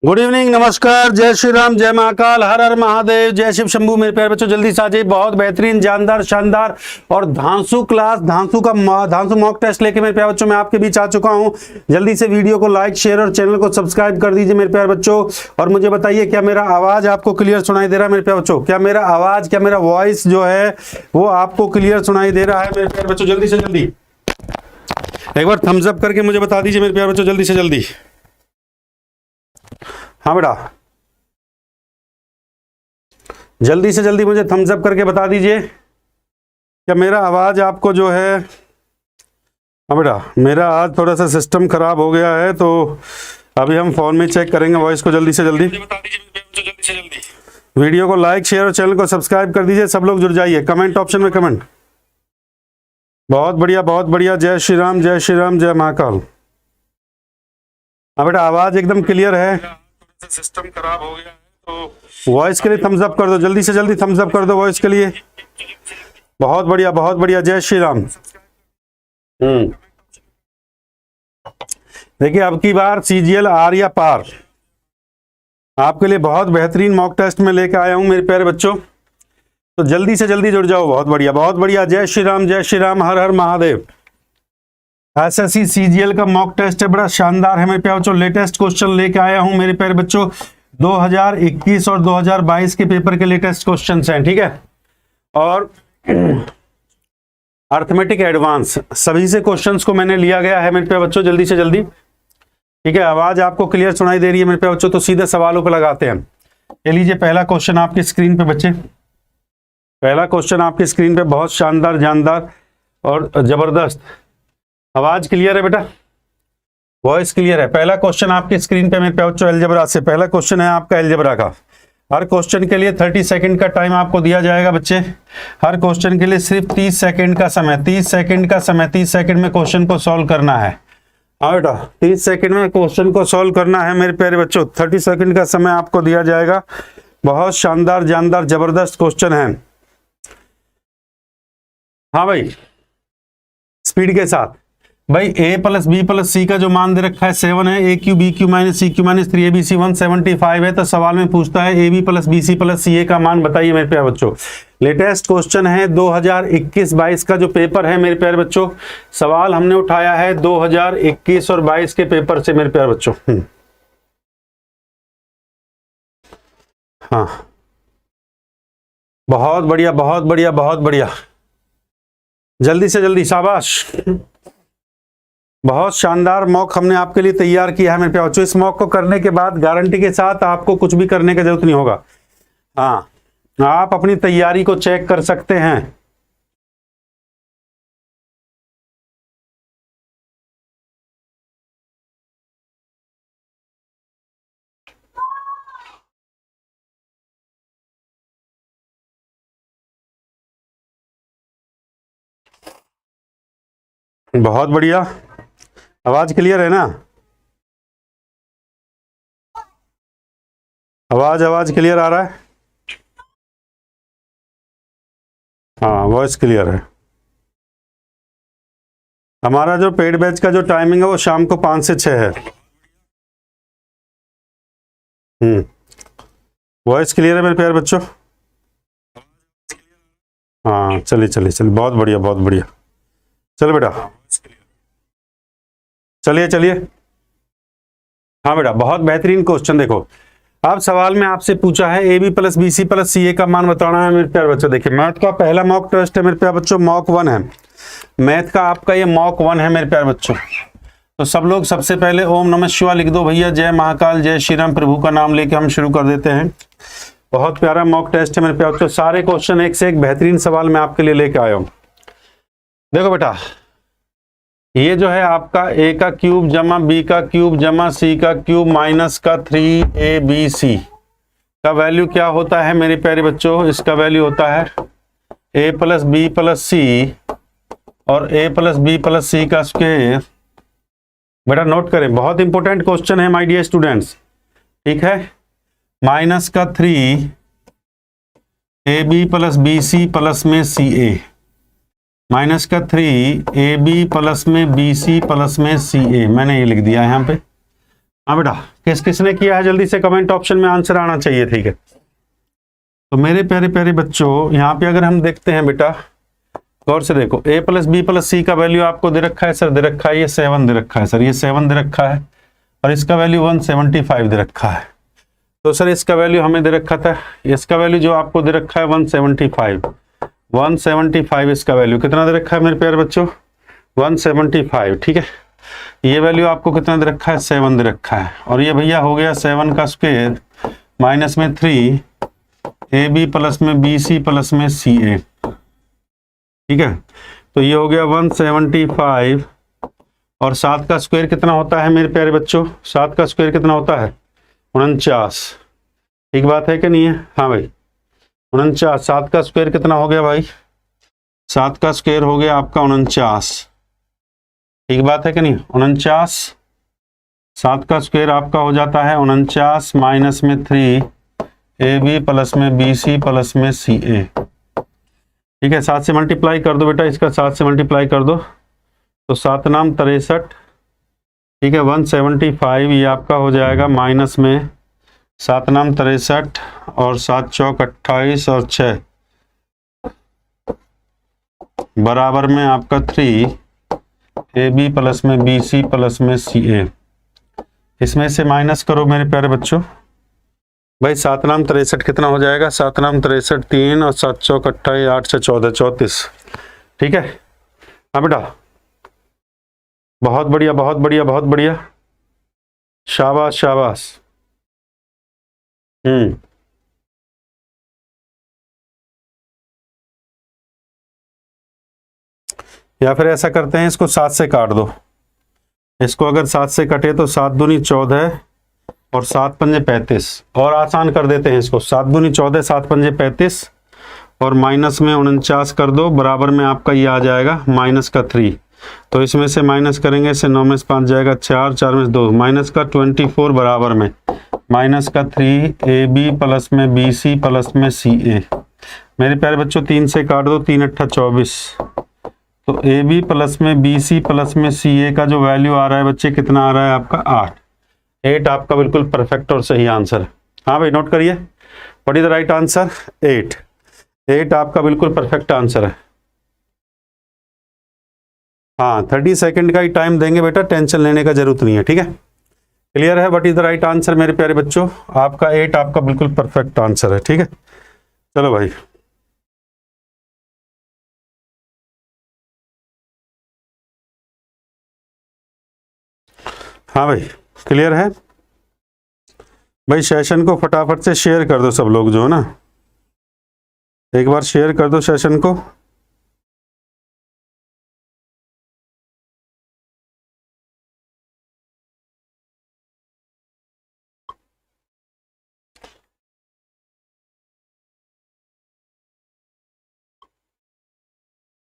Good evening, नमस्कार, जय श्री राम, जय महाकाल, हर हर महादेव, जय शिव शंभू। मेरे प्यारे बच्चों, जल्दी से आ जाइए। बहुत बेहतरीन, जानदार, शानदार और धांसू क्लास, धांसू मॉक टेस्ट लेके मेरे प्यारे बच्चों मैं आपके बीच आ चुका हूं। जल्दी से वीडियो को लाइक, शेयर और चैनल को सब्सक्राइब कर दीजिए मेरे प्यारे बच्चों। और मुझे बताइए, क्या मेरा आवाज आपको क्लियर सुनाई दे रहा है मेरे प्यारे बच्चों? क्या मेरा आवाज, क्या मेरा वॉइस जो है वो आपको क्लियर सुनाई दे रहा है मेरे प्यारे बच्चों? जल्दी से जल्दी एक बार थम्स अप करके मुझे बता दीजिए मेरे प्यारे बच्चों, जल्दी से जल्दी। हाँ बेटा, जल्दी से जल्दी मुझे थम्स अप करके बता दीजिए, क्या मेरा आवाज आपको जो है। हाँ बेटा, मेरा आज थोड़ा सा सिस्टम खराब हो गया है, तो अभी हम फोन में चेक करेंगे वॉइस को। जल्दी से जल्दी बता दीजिए, जल्दी से जल्दी। वीडियो को लाइक, शेयर और चैनल को सब्सक्राइब कर दीजिए। सब लोग जुड़ जाइए, कमेंट ऑप्शन में कमेंट। बहुत बढ़िया, बहुत बढ़िया। जय श्री राम, जय श्री राम, जय महाकाल। हाँ बेटा, आवाज एकदम क्लियर है। सिस्टम खराब हो गया है, तो वॉइस के लिए थम्स अप कर दो, जल्दी से जल्दी थम्स अप कर दो वॉइस के लिए। बहुत बढ़िया, बहुत बढ़िया। जय श्री राम। देखिए, अब की बार सीजीएल आर या पार आपके लिए बहुत बेहतरीन मॉक टेस्ट में लेकर आया हूं मेरे प्यारे बच्चों, तो जल्दी से जल्दी जुड़ जाओ। बहुत बढ़िया, बहुत बढ़िया। जय श्री राम, जय श्री राम, हर हर महादेव। एसएससी सीजीएल का मॉक टेस्ट है, बड़ा शानदार है मेरे प्यारे बच्चों। लेटेस्ट क्वेश्चन लेके आया हूं मेरे प्यारे बच्चों। 2021 और 2022 के पेपर के लेटेस्ट क्वेश्चंस हैं, ठीक है। और अर्थमेटिक एडवांस सभी से क्वेश्चंस को मैंने लिया गया है मेरे प्यारे बच्चों। जल्दी से जल्दी, ठीक है। आवाज आपको क्लियर सुनाई दे रही है मेरे प्यारे बच्चों? तो सीधे सवालों पर लगाते हैं। ये लीजिए, पहला क्वेश्चन आपकी स्क्रीन पे बच्चे। पहला क्वेश्चन आपकी स्क्रीन पे, बहुत शानदार, जानदार और जबरदस्त। आवाज क्लियर है बेटा? वॉइस क्लियर है? पहला क्वेश्चन आपकी स्क्रीन पे मेरे प्यारे बच्चों अलजेब्रा से। पहला क्वेश्चन है आपका अलजेब्रा का। हर क्वेश्चन के लिए 30 सेकंड का टाइम आपको दिया जाएगा बच्चे। हर क्वेश्चन के लिए सिर्फ 30 सेकंड का समय, 30 सेकंड का समय। 30 सेकंड में क्वेश्चन को सॉल्व करना है। हाँ बेटा, 30 सेकंड में क्वेश्चन को सॉल्व करना है मेरे प्यारे बच्चों। 30 सेकंड का समय आपको दिया जाएगा। बहुत शानदार, जानदार, जबरदस्त क्वेश्चन है। हाँ भाई, स्पीड के साथ भाई। a plus B plus C का जो मान दे रखा है 7 है। A cube B cube minus C cube minus 3abc 175 है। तो सवाल में पूछता है A B plus B C plus C A का मान बताइए मेरे प्यारे बच्चों। लेटेस्ट क्वेश्चन है 2021-22 का जो पेपर है मेरे प्यारे बच्चों। सवाल हमने उठाया है 2021 और 22 के पेपर से मेरे प्यारे बच्चों। हाँ, बहुत बढ़िया, बहुत बढ़िया, बहुत बढ़िया। जल्दी से जल्दी, शाबाश। बहुत शानदार मॉक हमने आपके लिए तैयार किया है मेरे प्यारे बच्चों। इस मॉक को करने के बाद गारंटी के साथ आपको कुछ भी करने की जरूरत नहीं होगा। हाँ, आप अपनी तैयारी को चेक कर सकते हैं। बहुत बढ़िया। आवाज क्लियर है ना? आवाज क्लियर आ रहा है? हाँ, वॉइस क्लियर है। हमारा जो पेड बैच का जो टाइमिंग है वो शाम को 5 से 6 है। वॉइस क्लियर है मेरे प्यारे बच्चों? हाँ, चलिए चलिए चलिए, बहुत बढ़िया, बहुत बढ़िया। चलो बेटा, चलिए चलिए। हाँ बेटा, बहुत बेहतरीन क्वेश्चन। देखो, अब सवाल में आपसे पूछा है A B plus B C plus C A का मान बताना है मेरे प्यारे बच्चों। देखिए, मैथ का पहला मॉक टेस्ट है मेरे प्यारे बच्चों, मॉक 1 है। मैथ का आपका ये मॉक 1 है मेरे प्यारे बच्चों। तो सब लोग सबसे पहले ओम नमः शिवाय लिख दो भैया। जय महाकाल, जय श्री राम, प्रभु का नाम लेके हम शुरू कर देते हैं। बहुत प्यारा मॉक टेस्ट है मेरे प्यारे बच्चों। सारे क्वेश्चन एक से एक बेहतरीन सवाल मैं आपके लिए लेके आया हूँ। देखो बेटा, ये जो है आपका a का क्यूब जमा b का क्यूब जमा c का क्यूब माइनस का 3abc का वैल्यू क्या होता है मेरे प्यारे बच्चों? इसका वैल्यू होता है a प्लस बी प्लस सी और a plus B plus C का स्क्वायर। बेटा नोट करें, बहुत इंपॉर्टेंट क्वेश्चन है माय डियर स्टूडेंट्स, ठीक है। माइनस का 3ab plus B C plus में सी ए, माइनस का 3ab प्लस में bc प्लस में ca। मैंने ये लिख दिया है यहाँ पे। हाँ बेटा, किस किसने किया है जल्दी से कमेंट ऑप्शन में आंसर आना चाहिए, ठीक है। तो मेरे प्यारे प्यारे बच्चों यहाँ पे अगर हम देखते हैं बेटा गौर से देखो, a plus B plus C का वैल्यू आपको दे रखा है सर, दे रखा है ये 7 दे रखा है सर, ये 7 दे रखा है और इसका वैल्यू 175 दे रखा है। तो सर इसका वैल्यू हमें दे रखा था, इसका वैल्यू जो आपको दे रखा है 175 इसका वैल्यू कितना दे रखा है मेरे प्यारे बच्चों 175, ठीक है। ये वैल्यू आपको कितना दे रखा है 7 दे रखा है और ये भैया हो गया 7 का स्क्वायर माइनस में 3 AB प्लस में BC प्लस में CA, ठीक है। तो ये हो गया 175 और 7 का स्क्वायर कितना होता है मेरे प्यारे बच्चों, 7 का स्क्वायर कितना होता है 49, ठीक बात है कि नहीं है, हाँ भाई 49, 7 का स्क्वायर कितना हो गया भाई, 7 का स्क्वायर हो गया आपका 49, ठीक बात है कि नहीं, 49, 7 का स्क्वायर आपका हो जाता है 49 माइनस में 3 AB प्लस में BC प्लस में CA, ठीक है। 7 से मल्टीप्लाई कर दो बेटा, इसका 7 से मल्टीप्लाई कर दो तो 7 नाम 63, ठीक है। 175 ये आपका हो जाएगा माइनस में 7 नाम 63 और 7 चौक 28 और 6 बराबर में आपका 3 AB प्लस में BC प्लस में CA। इसमें से माइनस करो मेरे प्यारे बच्चों भाई, 7 नाम 63 कितना हो जाएगा, 7 नाम 63 3 और 7 चौक 28 8 से 14 34, ठीक है। हाँ बेटा बहुत बढ़िया बहुत बढ़िया बहुत बढ़िया, शाबाश शाबाश। या फिर ऐसा करते हैं इसको 7 से काट दो, इसको अगर 7 से कटे तो 7 दूनी 14 और 7 पंजे 35 और आसान कर देते हैं इसको, 7 दूनी 14 7 पंजे 35 और माइनस में 49 कर दो बराबर में आपका ये आ जाएगा माइनस का 3, तो इसमें से माइनस करेंगे इससे 9 में से 5 जाएगा 4 4 में से 2 माइनस का 24 बराबर में माइनस का 3 AB प्लस में BC प्लस में CA। मेरे प्यारे बच्चों 3 से काट दो, 3 8 24, तो AB प्लस में BC प्लस में CA का जो वैल्यू आ रहा है बच्चे कितना आ रहा है आपका 8 आपका बिल्कुल परफेक्ट और सही आंसर। हाँ भाई नोट करिए, what is the right answer 8 आपका बिल्कुल परफेक्ट आंसर है। हाँ 30 सेकंड का ही टाइम देंगे बेटा, टेंशन लेने का जरूरत नहीं है, ठीक है। क्लियर है, what is the right answer मेरे प्यारे बच्चों, आपका 8 आपका बिल्कुल परफेक्ट आंसर है, ठीक है। चलो भाई हाँ भाई क्लियर है भाई, सेशन को फटाफट से शेयर कर दो सब लोग जो है ना, एक बार शेयर कर दो सेशन को।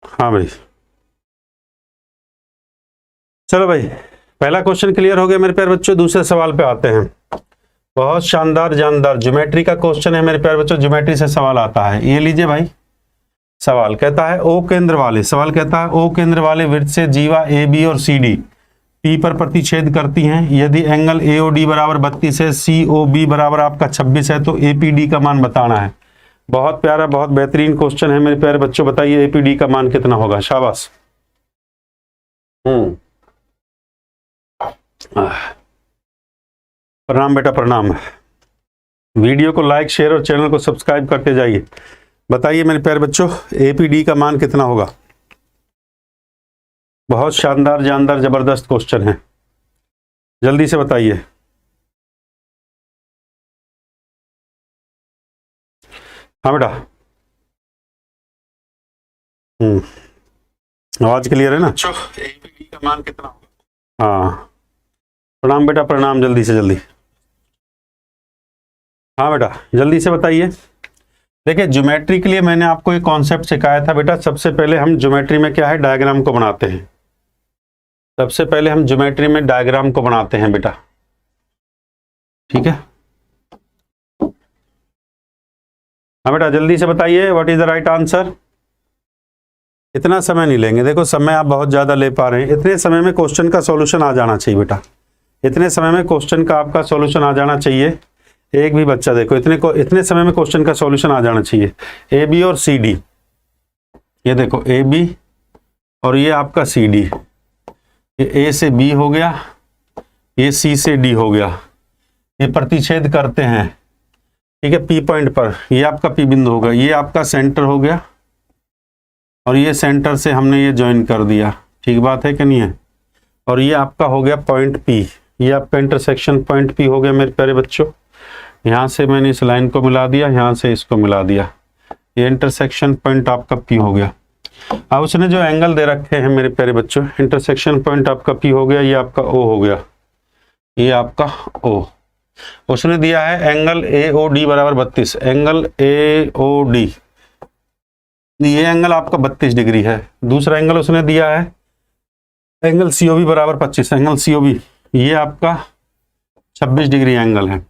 हाँ भाई चलो भाई, पहला क्वेश्चन क्लियर हो गया मेरे प्यारे बच्चों। दूसरे सवाल पे आते हैं, बहुत शानदार जानदार ज्योमेट्री का क्वेश्चन है मेरे प्यारे बच्चों, ज्योमेट्री से सवाल आता है। ये लीजिए भाई, सवाल कहता है ओ केंद्र वाले, सवाल कहता है ओ केंद्र वाले वृत्त से जीवा AB और CD P पर प्रतिच्छेद करती हैं, यदि एंगल AOD बराबर 32 है, COB बराबर आपका 26 है, तो APD का मान बताना है। बहुत प्यारा बहुत बेहतरीन क्वेश्चन है मेरे प्यारे बच्चों, बताइए APD का मान कितना होगा, शाबाश। प्रणाम बेटा प्रणाम, वीडियो को लाइक शेयर और चैनल को सब्सक्राइब करते जाइए। बताइए मेरे प्यारे बच्चों APD का मान कितना होगा, बहुत शानदार जानदार जबरदस्त क्वेश्चन है, जल्दी से बताइए। हाँ बेटा आवाज क्लियर है ना, APD का मान कितना होगा। हाँ प्रणाम बेटा प्रणाम, जल्दी से जल्दी। हाँ बेटा जल्दी से बताइए। देखिए ज्योमेट्री के लिए मैंने आपको एक कॉन्सेप्ट सिखाया था बेटा, सबसे पहले हम ज्योमेट्री में क्या है डायग्राम को बनाते हैं, सबसे पहले हम ज्योमेट्री में डायग्राम को बनाते हैं बेटा, ठीक है। हाँ बेटा जल्दी से बताइए what is the right answer. इतना समय नहीं लेंगे, देखो समय आप बहुत ज्यादा ले पा रहे हैं, इतने समय में क्वेश्चन का सॉल्यूशन आ जाना चाहिए बेटा, इतने समय में क्वेश्चन का आपका सॉल्यूशन आ जाना चाहिए। एक भी बच्चा देखो इतने समय में क्वेश्चन का सॉल्यूशन आ जाना चाहिए। ए बी और सी डी, ये देखो ए बी और ये आपका सी डी, ये ए से बी हो गया, ये सी से डी हो गया, ये प्रतिच्छेद करते हैं, ठीक है, पी पॉइंट पर, ये आपका पी बिंदु होगा, ये आपका सेंटर हो गया और ये सेंटर से हमने ये ज्वाइन कर दिया, ठीक बात है कि नहीं है। और ये आपका हो गया पॉइंट पी, ये आपका इंटरसेक्शन पॉइंट पी हो गया मेरे प्यारे बच्चों। यहाँ से मैंने इस लाइन को मिला दिया, यहाँ से इसको मिला दिया, ये इंटरसेक्शन पॉइंट आपका पी हो गया। अब उसने जो एंगल दे रखे हैं मेरे प्यारे बच्चों, इंटरसेक्शन पॉइंट आपका पी हो गया, ये आपका ओ हो गया, ये आपका ओ। उसने दिया है एंगल ए ओ डी बराबर 32, एंगल ए ओ डी, ये एंगल आपका 32 डिग्री है। दूसरा एंगल उसने दिया है एंगल सी ओ बी बराबर 25, एंगल सी ओ बी ये आपका 26 डिग्री एंगल है।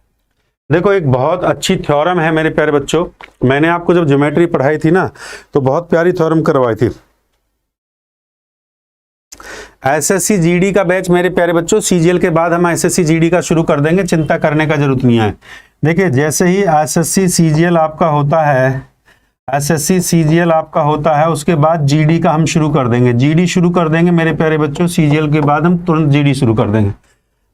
देखो एक बहुत अच्छी थ्योरम है मेरे प्यारे बच्चों, मैंने आपको जब ज्योमेट्री पढ़ाई थी ना तो बहुत प्यारी थ्योरम करवाई थी। एसएससी जीडी का बैच मेरे प्यारे बच्चों, सीजीएल के बाद हम एसएससी जीडी का शुरू कर देंगे, चिंता करने का जरूरत नहीं है। देखिए जैसे ही एसएससी सीजीएल आपका होता है, एसएससी सीजीएल आपका होता है, उसके बाद जीडी का हम शुरू कर देंगे, जीडी शुरू कर देंगे मेरे प्यारे बच्चों, सीजीएल के बाद हम तुरंत जीडी शुरू कर देंगे।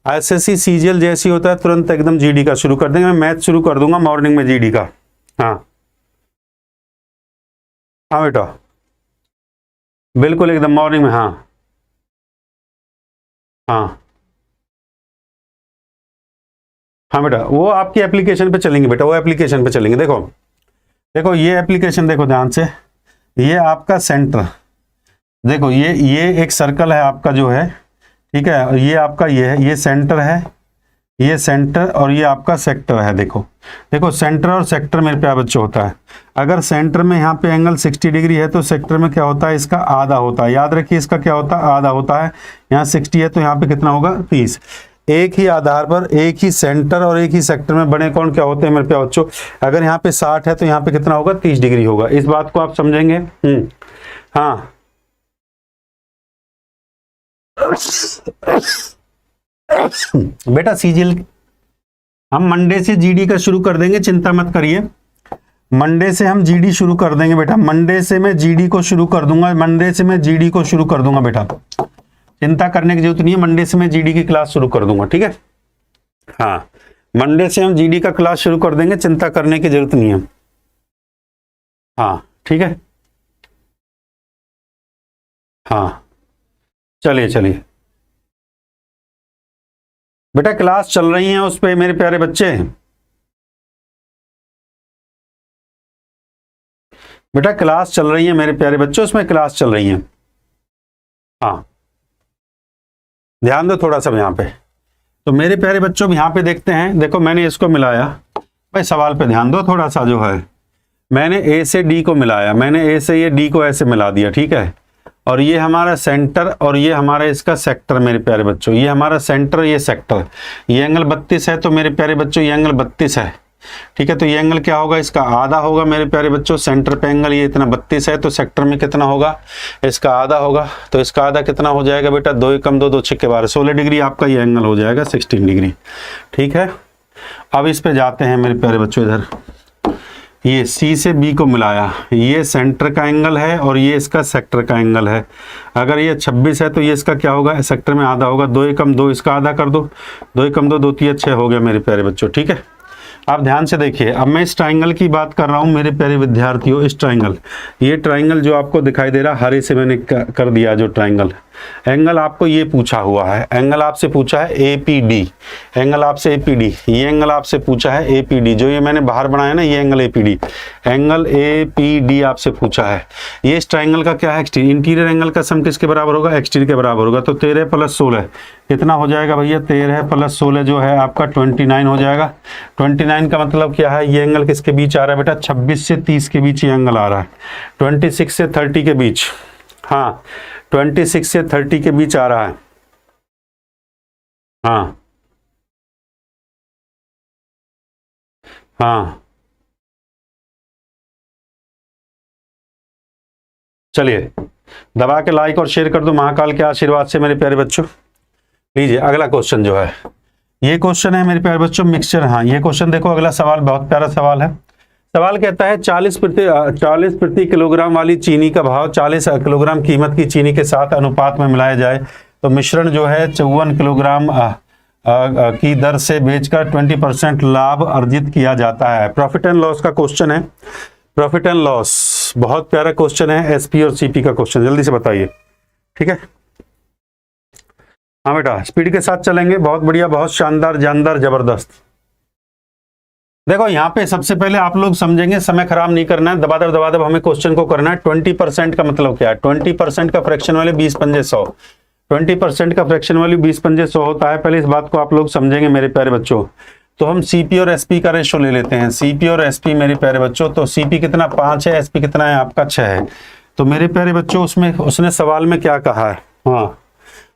एसएससी सीजीएल जैसे होता है तुरंत एकदम जीडी का शुरू कर देंगे। मैं मैथ शुरू कर दूंगा मॉर्निंग में जीडी का। हाँ हाँ बेटा बिल्कुल एकदम मॉर्निंग में। हाँ हाँ हाँ बेटा वो आपकी एप्लीकेशन पे चलेंगे बेटा, वो एप्लीकेशन पे चलेंगे। देखो देखो ये एप्लीकेशन देखो ध्यान से, ये आपका सेंटर देखो, ये एक सर्कल है आपका जो है, ठीक है, ये आपका ये है, ये सेंटर है, ये सेंटर और ये आपका सेक्टर है। देखो देखो सेंटर और सेक्टर मेरे प्यारे बच्चों होता है, अगर सेंटर में यहाँ पे एंगल 60 डिग्री है तो सेक्टर में क्या होता है, इसका आधा होता है। याद रखिए इसका क्या होता है, आधा होता है। यहाँ 60 है तो यहाँ पे कितना होगा 30। एक ही आधार पर एक ही सेंटर और एक ही सेक्टर में बने कौन क्या होते हैं मेरे प्यारे बच्चों। अगर यहाँ पे 60 है तो यहाँ पे कितना होगा 30 डिग्री होगा। इस बात को आप समझेंगे। हाँ बेटा सीजीएल हम मंडे से जीडी का शुरू कर देंगे, चिंता मत करिए। मंडे से हम जीडी शुरू कर देंगे बेटा, मंडे से मैं जीडी को शुरू कर दूंगा, मंडे से मैं जीडी को शुरू कर दूंगा बेटा, चिंता करने की जरूरत नहीं है। मंडे से मैं जीडी की क्लास शुरू कर दूंगा, ठीक है। हाँ मंडे से हम जीडी का क्लास शुरू कर देंगे, चिंता करने की जरूरत नहीं है। हाँ ठीक है। हाँ चलिए चलिए बेटा क्लास चल रही है उस पे मेरे प्यारे बच्चे, बेटा क्लास चल रही है मेरे प्यारे बच्चों, उसमें क्लास चल रही है। हाँ ध्यान दो थोड़ा सा यहाँ पे। तो मेरे प्यारे बच्चों यहाँ पे देखते हैं, देखो मैंने इसको मिलाया, भाई सवाल पे ध्यान दो थोड़ा सा। जो है मैंने ए से डी को मिलाया, मैंने ए से ये डी को ऐसे मिला दिया, ठीक है। और ये हमारा सेंटर और ये हमारा इसका सेक्टर मेरे प्यारे बच्चों, ये हमारा सेंटर ये सेक्टर, ये एंगल 32 है तो मेरे प्यारे बच्चों ये एंगल 32 है, ठीक है। तो ये एंगल क्या होगा, इसका आधा होगा मेरे प्यारे बच्चों। सेंटर पे एंगल ये इतना 32 है तो सेक्टर में कितना होगा, इसका आधा होगा। तो इसका आधा कितना हो जाएगा बेटा, 2 एकम 2 2 6 12 16 डिग्री आपका ये एंगल हो जाएगा 16 डिग्री, ठीक है। अब इस पे जाते हैं मेरे प्यारे बच्चों, इधर ये सी से बी को मिलाया, ये सेंटर का एंगल है और ये इसका सेक्टर का एंगल है। अगर ये 26 है तो ये इसका क्या होगा, सेक्टर में आधा होगा। 2 एकम 2 इसका आधा कर दो, 2 एकम 2 2 3 6 हो गया मेरे प्यारे बच्चों, ठीक है। आप ध्यान से देखिए, अब मैं इस ट्राइंगल की बात कर रहा हूं मेरे प्यारे विद्यार्थियों। इस ट्राइंगल, ये ट्राइंगल जो आपको दिखाई दे रहा है हरे से मैंने कर दिया जो ट्राइंगल, एंगल आपको ये पूछा हुआ है, एंगल आपसे पूछा है एपीडी, एंगल आपसे एपीडी, ये एंगल आपसे पूछा है एपीडी, जो ये मैंने बाहर बनाया ना ये एंगल एपीडी, एंगल एपीडी आपसे पूछा है। ये इस ट्राइंगल का क्या है, इंटीरियर एंगल का सम किसके बराबर होगा, एक्सटीरियर के बराबर होगा। तो 13 + 16 कितना हो जाएगा भैया, 13 + 16 जो है आपका 29 हो जाएगा। 29 का मतलब क्या है, ये एंगल किसके बीच आ रहा है बेटा, 26 से 30 के बीच ये एंगल आ रहा है, 26 से 30 के बीच। हाँ 26 से 30 के बीच आ रहा है। हाँ हाँ चलिए दबा के लाइक और शेयर कर दो महाकाल के आशीर्वाद से मेरे प्यारे बच्चों। लीजिए अगला क्वेश्चन जो है, ये क्वेश्चन है मेरे प्यारे बच्चों मिक्सचर। हाँ ये क्वेश्चन देखो, अगला सवाल बहुत प्यारा सवाल है। सवाल कहता है 40 प्रति किलोग्राम वाली चीनी का भाव 40 किलोग्राम कीमत की चीनी के साथ अनुपात में मिलाया जाए तो मिश्रण जो है 54 किलोग्राम की दर से बेचकर 20% लाभ अर्जित किया जाता है। प्रॉफिट एंड लॉस का क्वेश्चन है, प्रॉफिट एंड लॉस बहुत प्यारा क्वेश्चन है, एसपी और सीपी का क्वेश्चन, जल्दी से बताइए। ठीक है, हाँ बेटा स्पीड के साथ चलेंगे, बहुत बढ़िया, बहुत शानदार, जानदार, जबरदस्त। देखो यहाँ पे सबसे पहले आप लोग समझेंगे, समय खराब नहीं करना है, दबा हमें क्वेश्चन को करना है। 20% का मतलब क्या है? 20% का फ्रैक्शन वाले 20 पंजे 100, 20% का फ्रैक्शन वाली 20 पंजे 100 होता है। पहले इस बात को आप लोग समझेंगे मेरे प्यारे बच्चों। तो हम सीपी और एसपी का रेशो ले लेते हैं, सीपी और एसपी मेरे प्यारे बच्चों। तो सीपी कितना 5 है, एसपी कितना है आपका 6 है। तो मेरे प्यारे बच्चों उसमें उसने सवाल में क्या कहा है, हाँ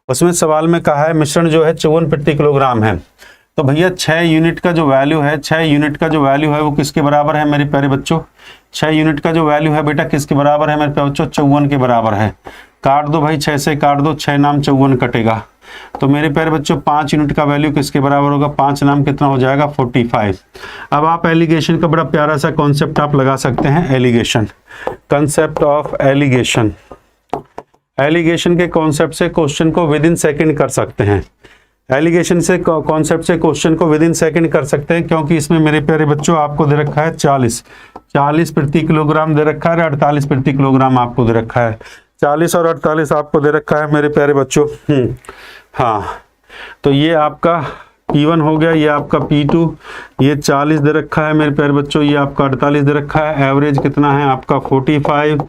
उसमें सवाल में कहा है मिश्रण जो है 54 प्रति किलोग्राम है। तो भैया 6 यूनिट का जो वैल्यू है, 6 यूनिट का जो वैल्यू है वो किसके बराबर है मेरे प्यारे बच्चों? 6 यूनिट का जो वैल्यू है बेटा किसके बराबर है मेरे प्यारे बच्चों? 54 के बराबर है। काट दो भाई, 6 से काट दो, 6 नाम 54 कटेगा। तो मेरे प्यारे बच्चों 5 यूनिट का वैल्यू किसके बराबर होगा? 5 नाम कितना हो जाएगा? 45। अब आप एलिगेशन का बड़ा प्यारा सा कॉन्सेप्ट आप लगा सकते हैं, alligation, concept of alligation. Alligation के कॉन्सेप्ट से क्वेश्चन को विद इन सेकेंड कर सकते हैं, एलिगेशन से कॉन्सेप्ट से क्वेश्चन को विद इन सेकेंड कर सकते हैं, क्योंकि इसमें मेरे प्यारे बच्चों आपको दे रखा है 40 प्रति किलोग्राम दे रखा है, 48 प्रति किलोग्राम आपको दे रखा है। 40 और 48 आपको दे रखा है मेरे प्यारे बच्चों। हाँ तो ये आपका P1 हो गया, ये आपका P2, ये 40 दे रखा है मेरे प्यारे बच्चों, ये आपका 48 दे रखा है। एवरेज कितना है आपका 45।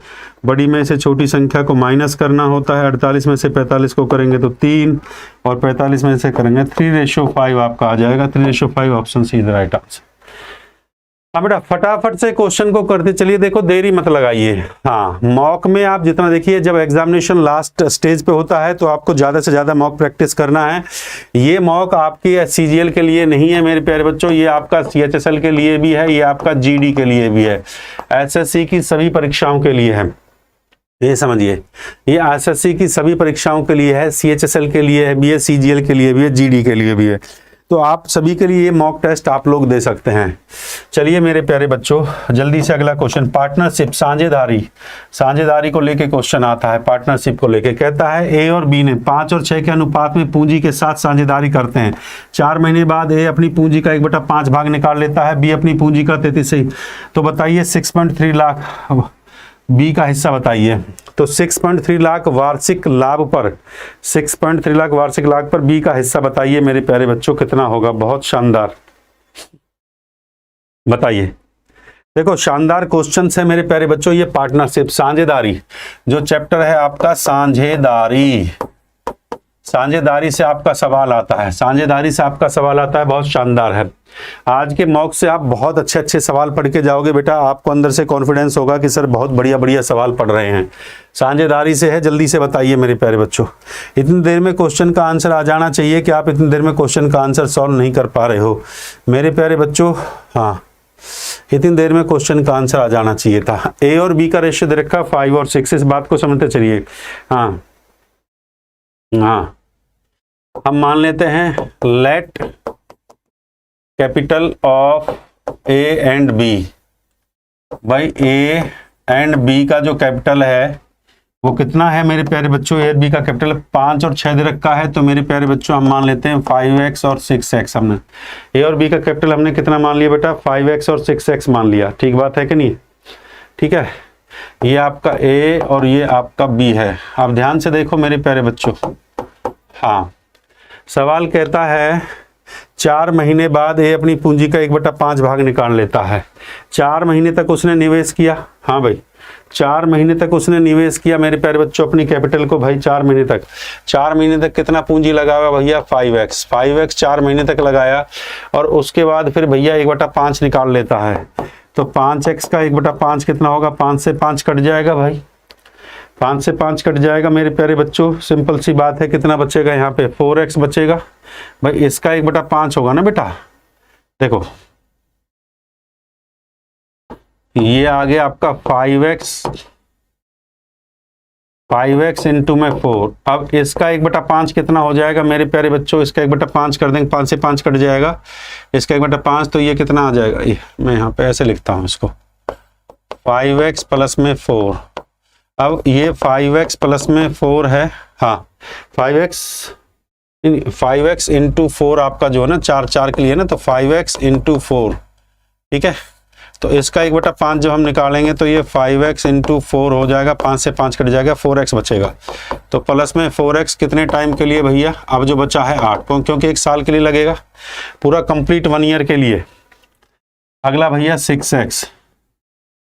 बड़ी में से छोटी संख्या को माइनस करना होता है, 48 में से 45 को करेंगे तो 3 और 45 में से करेंगे 3:5 आपका आ जाएगा। 3:5 option C is right answer. हाँ बेटा फटाफट से क्वेश्चन को करते चलिए, देखो देरी मत लगाइए। हाँ मॉक में आप जितना देखिए, जब एग्जामिनेशन लास्ट स्टेज पे होता है तो आपको ज्यादा से ज्यादा मॉक प्रैक्टिस करना है। ये मॉक आपकी सीजीएल के लिए नहीं है मेरे प्यारे बच्चों, ये आपका सीएचएसएल के लिए भी है, ये आपका जीडी के लिए भी है, एसएससी की सभी परीक्षाओं के लिए है। ये समझिए, ये एसएससी की सभी परीक्षाओं के लिए है, सीएचएसएल के लिए भी है, सीजीएल के लिए भी है, जीडी के लिए भी है। तो आप सभी के लिए ये मॉक टेस्ट आप लोग दे सकते हैं। चलिए मेरे प्यारे बच्चों जल्दी से अगला क्वेश्चन, पार्टनरशिप, साझेदारी को लेके क्वेश्चन आता है। पार्टनरशिप को लेके कहता है ए और बी ने 5 और 6 के अनुपात में पूंजी के साथ साझेदारी करते हैं। 4 महीने बाद ए अपनी पूंजी का 1/5 भाग निकाल लेता है, बी अपनी पूंजी का 33। तो बताइए 6.3 लाख बी का हिस्सा बताइए। तो 6.3 लाख वार्षिक लाभ पर, 6.3 लाख वार्षिक लाभ पर बी का हिस्सा बताइए मेरे प्यारे बच्चों कितना होगा? बहुत शानदार, बताइए। देखो शानदार क्वेश्चन है मेरे प्यारे बच्चों, ये पार्टनरशिप, साझेदारी जो चैप्टर है आपका साझेदारी से आपका सवाल आता है, साझेदारी से आपका सवाल आता है, बहुत शानदार है। आज के मॉक से आप बहुत अच्छे अच्छे सवाल पढ़ के जाओगे बेटा, आपको अंदर से कॉन्फिडेंस होगा कि सर बहुत बढ़िया बढ़िया सवाल पढ़ रहे हैं। साझेदारी से है, जल्दी से बताइए मेरे प्यारे बच्चों। इतनी देर में क्वेश्चन का आंसर आ जाना चाहिए कि आप इतनी देर में क्वेश्चन का आंसर सॉल्व नहीं कर पा रहे हो मेरे प्यारे बच्चों। हाँ इतनी देर में क्वेश्चन का आंसर आ जाना चाहिए था। ए और बी का रेशियो दे रखा 5 और 6, इस बात को समझते चलिए। हाँ हम मान लेते हैं let capital of A and B, भाई ए एंड बी का जो कैपिटल है वो कितना है मेरे प्यारे बच्चों? ए और बी का कैपिटल 5 और 6 दे रखा है, तो मेरे प्यारे बच्चों हम मान लेते हैं 5x और 6x। हमने ए और बी का कैपिटल हमने कितना मान लिया बेटा? 5x और 6x मान लिया। ठीक बात है कि नहीं? ठीक है, ये आपका ए और ये आपका बी है। आप ध्यान से देखो मेरे प्यारे बच्चों। हाँ सवाल कहता है 4 महीने बाद ए अपनी पूंजी का 1/5 भाग निकाल लेता है। 4 महीने तक उसने निवेश किया। हाँ भाई 4 महीने तक उसने निवेश किया मेरे प्यारे बच्चों अपनी कैपिटल को। भाई 4 महीने तक कितना पूंजी लगाया भैया? 5x 4 महीने तक लगाया, और उसके बाद फिर भैया 1/5 निकाल लेता है। तो 5x का 1/5 कितना होगा? 5 से 5 कट जाएगा भाई, 5 से 5 कट जाएगा मेरे प्यारे बच्चों। सिंपल सी बात है, कितना बचेगा यहाँ पे? 4x बचेगा भाई। इसका 1/5 होगा ना बेटा। देखो ये आ गया आपका 5x 5x इंटू में 4। अब इसका 1/5 कितना हो जाएगा मेरे प्यारे बच्चों, इसका 1/5 कर देंगे, 5 से 5 कट जाएगा, इसका 1/5 तो ये कितना आ जाएगा, ये मैं यहाँ पे ऐसे लिखता हूँ इसको, 5x प्लस में 4। अब ये 5x प्लस में 4 है, हाँ 5x इंटू 4 आपका जो है ना 4 के लिए ना, तो 5x इंटू 4, ठीक है। तो इसका 1/5 जब हम निकालेंगे तो ये 5x इंटू 4 हो जाएगा, 5 से 5 कट जाएगा, 4x बचेगा। तो प्लस में 4x कितने टाइम के लिए भैया, अब जो बचा है 8, क्योंकि 1 साल के लिए लगेगा, पूरा कंप्लीट 1 ईयर के लिए। अगला भैया 6x,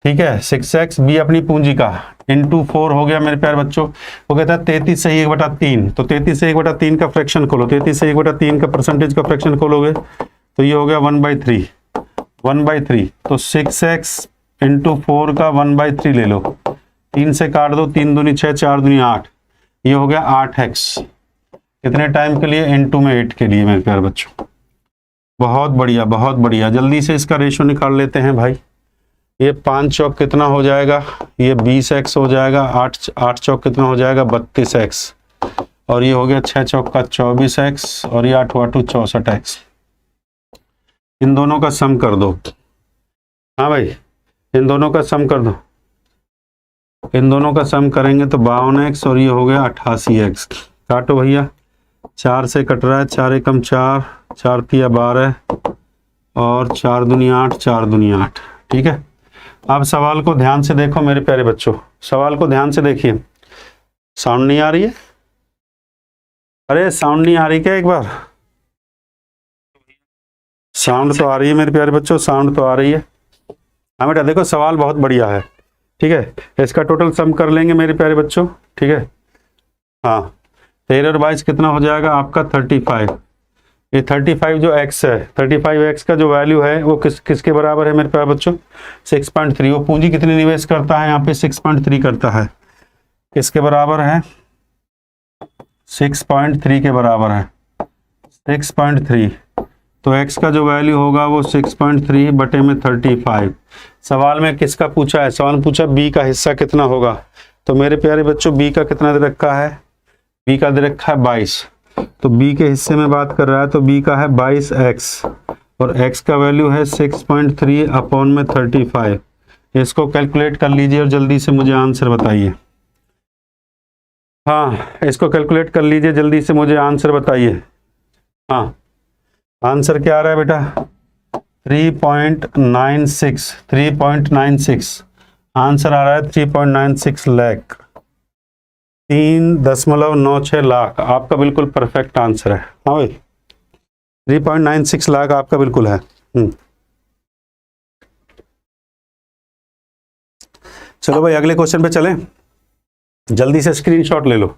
ठीक है, 6x भी अपनी पूंजी का इंटू 4 हो गया मेरे प्यारे बच्चों। वो कहता है 33 से 1/3, तो 33 से 1/3 का फ्रैक्शन खोलो, 33 से 1/3 का परसेंटेज का फ्रैक्शन खोलोगे तो ये हो गया 1/3, 1/3। तो 6x इंटू 4 का 1/3 ले लो, 3 से काट दो, 3 दूनी 6, 4 दूनी 8, ये हो गया 8x। कितने टाइम के लिए, इंटू में 8 के लिए मेरे प्यारे बच्चों। बहुत बढ़िया, बहुत बढ़िया। जल्दी से इसका रेशो निकाल लेते हैं भाई। ये 5 चौक कितना हो जाएगा, ये 20x हो जाएगा, 8 चौक कितना हो जाएगा 32x, और ये हो गया 6 चौक का 24x, और ये 8 8 64x। इन दोनों का सम कर दो, हाँ भाई इन दोनों का सम कर दो, इन दोनों का सम करेंगे तो 52x, और ये हो गया 88x। काटो भैया, 4 से कट रहा है, 4 एकम 4, 4 तिया 12, और 4 दूनी 8, 4 दूनी 8, ठीक है। अब सवाल को ध्यान से देखो मेरे प्यारे बच्चों, सवाल को ध्यान से देखिए। साउंड नहीं आ रही है, अरे साउंड नहीं आ रही क्या, एक बार साउंड तो आ रही है मेरे प्यारे बच्चों, साउंड तो आ रही है। हाँ बेटा देखो, सवाल बहुत बढ़िया है, ठीक है। इसका टोटल सम कर लेंगे मेरे प्यारे बच्चों, ठीक है। हाँ 13 और 22 कितना हो जाएगा आपका 35। ये 35 जो x है, 35x का जो वैल्यू है वो किसके बराबर है मेरे प्यारे बच्चों, 6.3। वो पूंजी कितनी निवेश करता है यहाँ पे, 6.3 करता है। किसके बराबर है, 6.3 के बराबर है, 6.3। तो x का जो वैल्यू होगा वो 6.3 बटे में 35। सवाल में किसका पूछा है, सवाल पूछा b का हिस्सा कितना होगा। तो मेरे प्यारे बच्चों b का कितना दे रखा है, b का दे रखा है 22। तो b के हिस्से में बात कर रहा है, तो b का है 22x, और x का वैल्यू है 6.3 अपॉन में 35। इसको कैलकुलेट कर लीजिए और जल्दी से मुझे आंसर बताइए। हाँ इसको कैलकुलेट कर लीजिए, जल्दी से मुझे आंसर बताइए। हाँ आंसर क्या आ रहा है बेटा, 3.96 आंसर आ रहा है, 3.96 लाख, 3.96 लाख आपका बिल्कुल परफेक्ट आंसर है। हाँ भाई 3.96 लाख आपका बिल्कुल है। चलो भाई अगले क्वेश्चन पे चलें, जल्दी से स्क्रीनशॉट ले लो।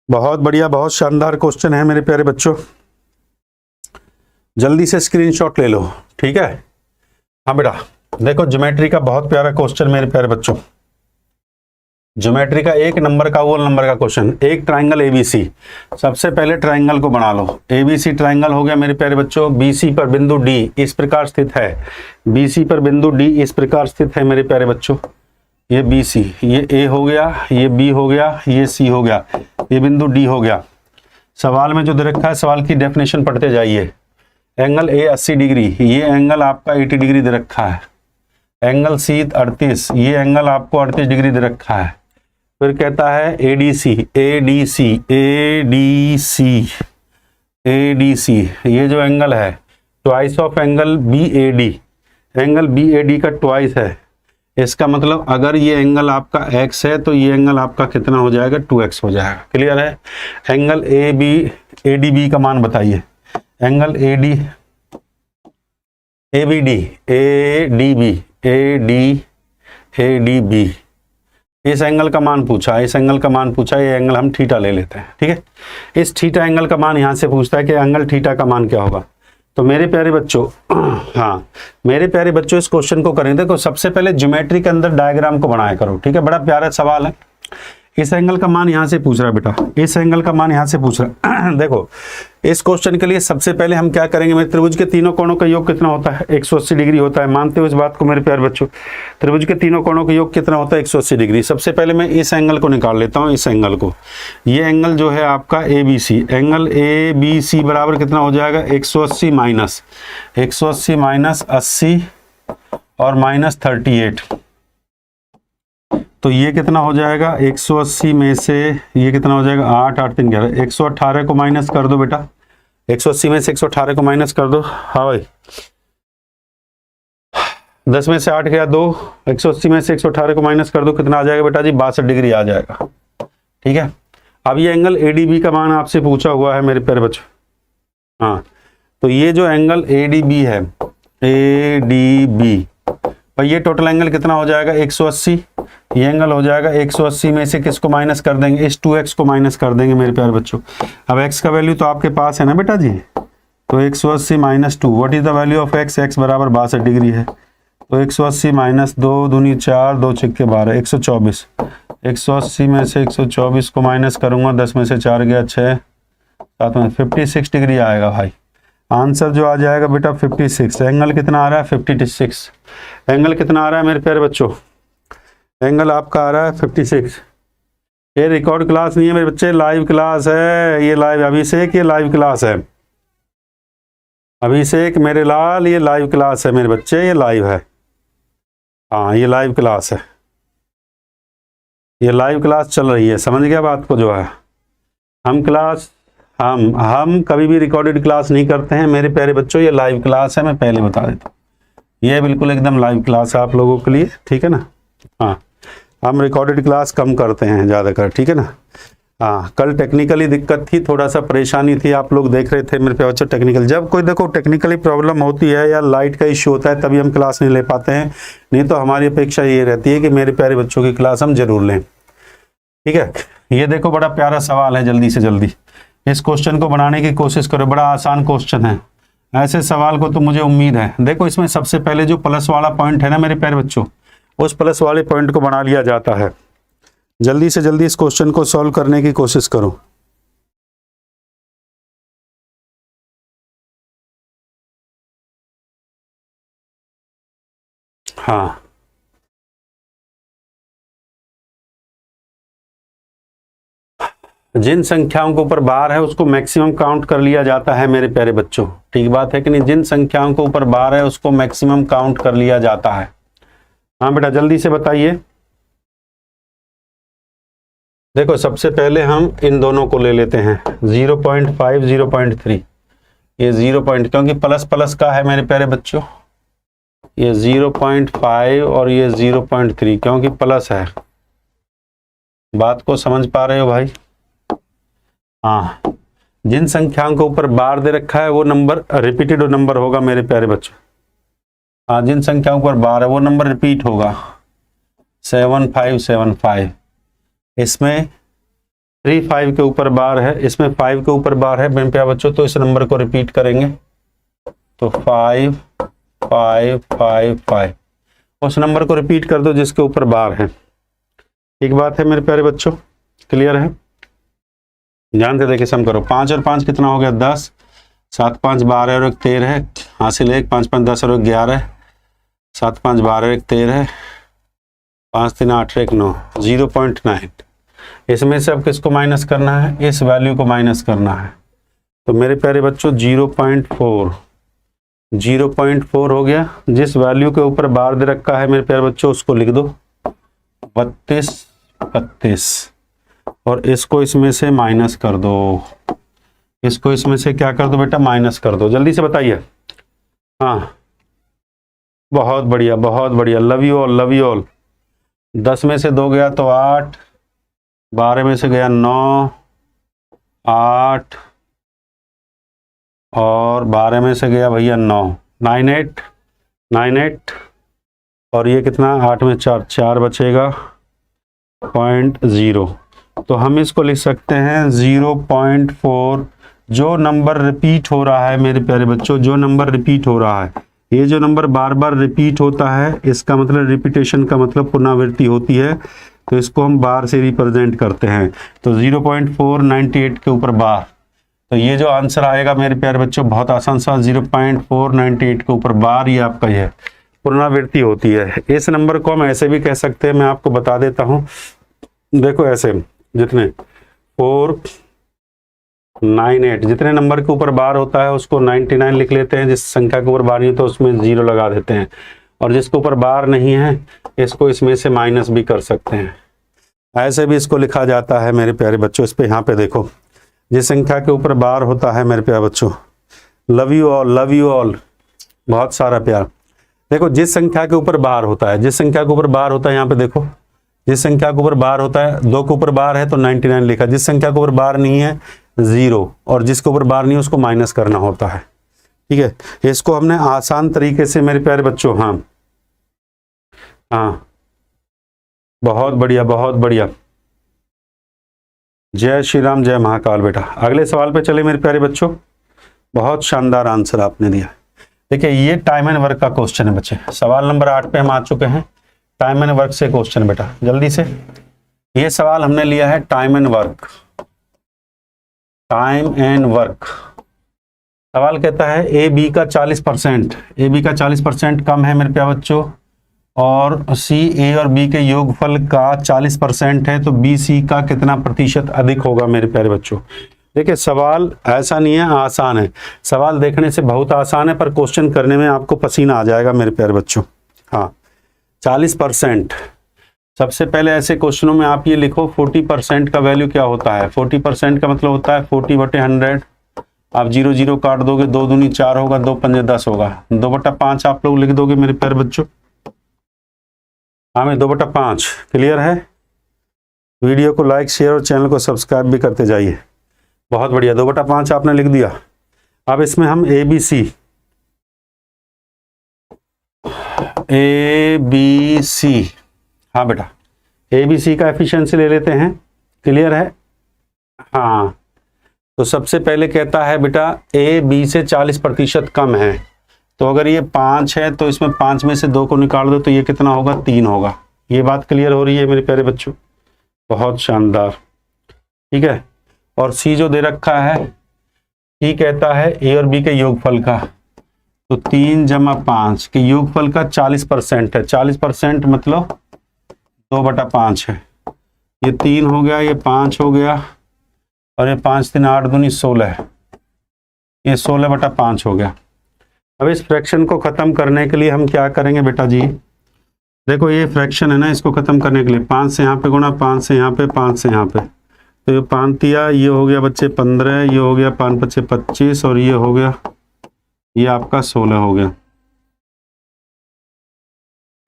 बहुत बढ़िया, बहुत शानदार क्वेश्चन है मेरे प्यारे बच्चों, जल्दी से स्क्रीनशॉट ले लो, ठीक है। हाँ बेटा देखो, ज्योमेट्री का बहुत प्यारा क्वेश्चन मेरे प्यारे बच्चों, ज्योमेट्री का 1 नंबर का अव्वल नंबर का क्वेश्चन। एक ट्राइंगल एबीसी, सबसे पहले ट्राइंगल को बना लो। एबीसी ट्राइंगल हो गया मेरे प्यारे बच्चों, बीसी पर बिंदु डी इस प्रकार स्थित है, बीसी पर बिंदु डी इस प्रकार स्थित है मेरे प्यारे बच्चों। ये बीसी, ये ए हो गया, ये बी हो गया, ये सी हो गया, ये बिंदु डी हो गया। सवाल में जो दे रखा है, सवाल की डेफिनेशन पढ़ते जाइए। एंगल ए 80 डिग्री, ये एंगल आपका 80 डिग्री दे रखा है। एंगल सी 38, ये एंगल आपको 38 डिग्री दे रखा है। फिर कहता है एडीसी, एडीसी, एडीसी, एडीसी, ये जो एंगल है twice of angle BOD, angle BOD का ट्वाइस है। इसका मतलब अगर ये एंगल आपका x है तो ये एंगल आपका कितना हो जाएगा, 2x हो जाएगा। क्लियर है। एंगल ए बी एडीबी का मान बताइए। Angle AD ABD ADB ADB, इस एंगल का मान पूछा, इस एंगल का मान पूछा, ये एंगल हम थीटा ले लेते हैं, ठीक है। इस थीटा एंगल का मान यहाँ से पूछता है कि एंगल थीटा का मान क्या होगा। तो मेरे प्यारे बच्चों, हाँ मेरे प्यारे बच्चों इस क्वेश्चन को करें। देखो सबसे पहले ज्योमेट्री के अंदर डायग्राम को बनाया करो, ठीक है। बड़ा प्यारा सवाल है। इस एंगल का मान यहाँ से पूछ रहा है बेटा, इस एंगल का मान यहाँ से पूछ रहा है। देखो इस क्वेश्चन के लिए सबसे पहले हम क्या करेंगे, मेरे त्रिभुज के तीनों कोणों का योग कितना होता है, 180 डिग्री होता है। मानते हो इस बात को मेरे प्यारे बच्चों, त्रिभुज के तीनों कोणों का योग कितना होता है, 180 डिग्री। सबसे पहले मैं इस एंगल को निकाल लेता हूँ, इस एंगल को। ये एंगल जो है आपका ABC, एंगल ABC बराबर कितना हो जाएगा, 180 माइनस 80 और माइनस 38। तो ये कितना हो जाएगा, 180 में से ये कितना हो जाएगा, 8 8 3 11, 118 को माइनस कर दो बेटा, 180 में से 118 को माइनस कर दो। हाँ भाई, 10 में से 8 गया 2, 180 में से 118 को माइनस कर दो, कितना आ जाएगा बेटा जी, 62 डिग्री आ जाएगा। ठीक है, अब ये एंगल ADB का मान आपसे पूछा हुआ है मेरे प्यारे बच्चों। हाँ, तो ये जो एंगल ADB है, ADB और ये टोटल एंगल कितना हो जाएगा, 180। ये एंगल हो जाएगा 180 में से किसको माइनस कर देंगे, इस 2x को माइनस कर देंगे मेरे प्यारे बच्चों। अब x का वैल्यू तो आपके पास है ना बेटा जी, तो 180 minus 2, what is the value of x, x बराबर 62 डिग्री है। तो 180 माइनस 2 दूनी 4, 2 छिक्के 12, 124। 180 में से 124 को माइनस करूंगा, 10 में से 4 गया 6, 7 में 56 डिग्री आएगा भाई। आंसर जो आ जाएगा बेटा 56। एंगल कितना आ रहा है, 56। एंगल कितना आ रहा है मेरे प्यारे बच्चों, एंगल आपका आ रहा है 56। ये रिकॉर्ड क्लास नहीं है मेरे बच्चे, लाइव क्लास है। ये लाइव अभिषेक, ये लाइव क्लास है। अभिषेक मेरे लाल, ये लाइव क्लास है मेरे बच्चे, ये लाइव है। हाँ, ये लाइव क्लास है, ये लाइव क्लास चल रही है, समझ गया बात को जो है। हम कभी भी रिकॉर्डेड क्लास नहीं करते हैं मेरे प्यारे बच्चों, ये लाइव क्लास है, मैं पहले बता देता हूँ। ये बिल्कुल एकदम लाइव क्लास है आप लोगों के लिए, ठीक है ना। हाँ, हम रिकॉर्डेड क्लास कम करते हैं ज़्यादातर, ठीक है ना। हाँ, कल टेक्निकली दिक्कत थी, थोड़ा सा परेशानी थी, आप लोग देख रहे थे मेरे प्यारे बच्चों। टेक्निकल, जब कोई देखो टेक्निकली प्रॉब्लम होती है या लाइट का इश्यू होता है तभी हम क्लास नहीं ले पाते हैं, नहीं तो हमारी अपेक्षा ये रहती है कि मेरे प्यारे बच्चों की क्लास हम जरूर लें। ठीक है, ये देखो बड़ा प्यारा सवाल है, जल्दी से जल्दी इस क्वेश्चन को बनाने की कोशिश करो, बड़ा आसान क्वेश्चन है। ऐसे सवाल को तो मुझे उम्मीद है, देखो इसमें सबसे पहले जो प्लस वाला पॉइंट है ना मेरे प्यारे बच्चों, उस प्लस वाले पॉइंट को बना लिया जाता है। जल्दी से जल्दी इस क्वेश्चन को सॉल्व करने की कोशिश करो। हाँ, जिन संख्याओं के ऊपर बार है उसको मैक्सिमम काउंट कर लिया जाता है मेरे प्यारे बच्चों, ठीक बात है कि नहीं। जिन संख्याओं के ऊपर बार है उसको मैक्सिमम काउंट कर लिया जाता है। हाँ बेटा, जल्दी से बताइए। देखो सबसे पहले हम इन दोनों को ले लेते हैं, 0.5 0.3। ये 0 क्योंकि प्लस प्लस का है मेरे प्यारे बच्चों, ये 0.5 और ये 0.3 क्योंकि प्लस है। बात को समझ पा रहे हो भाई। हाँ, जिन संख्याओं के ऊपर बार दे रखा है वो नंबर रिपीटेड नंबर होगा मेरे प्यारे बच्चों। हाँ, जिन संख्याओं पर बार है वो नंबर रिपीट होगा, 7575। इसमें 35 के ऊपर बार है, इसमें 5 के ऊपर बार है मेरे प्यारे बच्चों, तो इस नंबर को रिपीट करेंगे तो 5 5 5 5। उस नंबर को रिपीट कर दो जिसके ऊपर बार है। एक बात है मेरे प्यारे बच्चों, क्लियर है। ध्यान से देखिए, सम करो। 5 और 5 कितना हो गया, 10। 7 5 12 और 1 13, हासिल 1। 5 5 10 और 1 11, 7 5 12 1 13, 5 3 8 1 9, 0.9। इसमें से अब किसको माइनस करना है, इस वैल्यू को माइनस करना है। तो मेरे प्यारे बच्चों 0.4 हो गया। जिस वैल्यू के ऊपर बार दे रखा है मेरे प्यारे बच्चों उसको लिख दो 32 32, और इसको इसमें से माइनस कर दो। इसको इसमें से क्या कर दो बेटा, माइनस कर दो। जल्दी से बताइए। हाँ, बहुत बढ़िया बहुत बढ़िया, love you all love you all. 10 में से 2 गया तो 8, 12 में से गया 9, 8 और 12 में से गया भैया 9, 9 8 और ये कितना, 8 में 4 बचेगा 0.0। तो हम इसको लिख सकते हैं 0.4। जो नंबर रिपीट हो रहा है मेरे प्यारे बच्चों, जो नंबर रिपीट हो रहा है, ये जो नंबर बार बार रिपीट होता है, इसका मतलब रिपीटेशन का मतलब पुनरावृत्ति होती है। तो इसको हम बार से रिप्रेजेंट करते हैं, तो 0.498 के ऊपर बार। तो ये जो आंसर आएगा मेरे प्यारे बच्चों बहुत आसान सा, 0.498 के ऊपर बार, ये आपका ये पुनरावृत्ति होती है। इस नंबर को हम ऐसे भी कह सकते हैं, मैं आपको बता देता हूं, देखो ऐसे जितने 498 जितने नंबर के ऊपर बार होता है उसको 99 लिख लेते हैं, जिस संख्या के ऊपर बार नहीं तो उसमें 0 लगा देते हैं, और जिसके ऊपर बार नहीं है इसको इसमें से माइनस भी कर सकते हैं, ऐसे भी इसको लिखा जाता है मेरे प्यारे बच्चों। इस पे यहाँ पे देखो, जिस संख्या के ऊपर बार होता है मेरे प्यारे बच्चों, love you all, love you all, बहुत सारा प्यार। देखो जिस संख्या के ऊपर बार होता है, जिस संख्या के ऊपर बार होता है, यहाँ पे देखो जिस संख्या के ऊपर बार होता है, 2 के ऊपर बार है तो 99 लिखा, जिस संख्या के ऊपर बार नहीं है 0, और जिसके ऊपर बार नहीं है उसको माइनस करना होता है। ठीक है, इसको हमने आसान तरीके से मेरे प्यारे बच्चों, हाँ हाँ, बहुत बढ़िया बहुत बढ़िया, जय श्री राम, जय महाकाल। बेटा अगले सवाल पे चले मेरे प्यारे बच्चों, बहुत शानदार आंसर आपने दिया। देखिए ये टाइम एंड वर्क का क्वेश्चन है बच्चे, सवाल नंबर 8 पे हम आ चुके हैं। टाइम एंड वर्क से क्वेश्चन बेटा जल्दी से, ये सवाल हमने लिया है time and work. Time and work सवाल कहता है ए बी का 40%, ए बी का 40% कम है मेरे प्यारे बच्चों, और सी ए और बी के योगफल का 40% है, तो बी सी का कितना प्रतिशत अधिक होगा मेरे प्यारे बच्चों। देखिए सवाल ऐसा नहीं है, आसान है, सवाल देखने से बहुत आसान है पर क्वेश्चन करने में आपको पसीना आ जाएगा मेरे प्यारे बच्चों। हाँ 40%, सबसे पहले ऐसे क्वेश्चनों में आप ये लिखो 40% का वैल्यू क्या होता है। 40% का मतलब होता है 40/100, आप 0 0 काट दोगे, 2 दूनी 4 होगा, 2 पंजे 10 होगा, 2/5 आप लोग लिख दोगे मेरे प्यारे बच्चों। हमें 2/5 क्लियर है। वीडियो को लाइक शेयर और चैनल को सब्सक्राइब भी करते जाइए। बहुत बढ़िया, 2/5 आपने लिख दिया। अब इसमें हम ए बी सी, हाँ बेटा ए बी सी का एफिशिएंसी ले लेते हैं, क्लियर है। हाँ तो सबसे पहले कहता है बेटा ए बी से 40% कम है, तो अगर ये 5 है तो इसमें 5 में से 2 को निकाल दो तो ये कितना होगा, 3 होगा। ये बात क्लियर हो रही है मेरे प्यारे बच्चों, बहुत शानदार। ठीक है, और सी जो दे रखा है, सी कहता है ए और बी के योगफल का, तो 3 + 5 के योगफल का 40% है, 40% मतलब 2/5 है। ये 3 हो गया, ये 5 हो गया, और ये 5 3 8 दूनी 16, ये 16/5 हो गया। अब इस फ्रैक्शन को खत्म करने के लिए हम क्या करेंगे बेटा जी, देखो ये फ्रैक्शन है ना, इसको खत्म करने के लिए 5 से यहाँ पे गुणा, 5 से यहाँ पे, 5 से यहाँ पे, तो ये 5 तिया, ये हो गया बच्चे 15, ये हो गया 5 × 5 = 25, और ये हो गया, ये आपका 16 हो गया।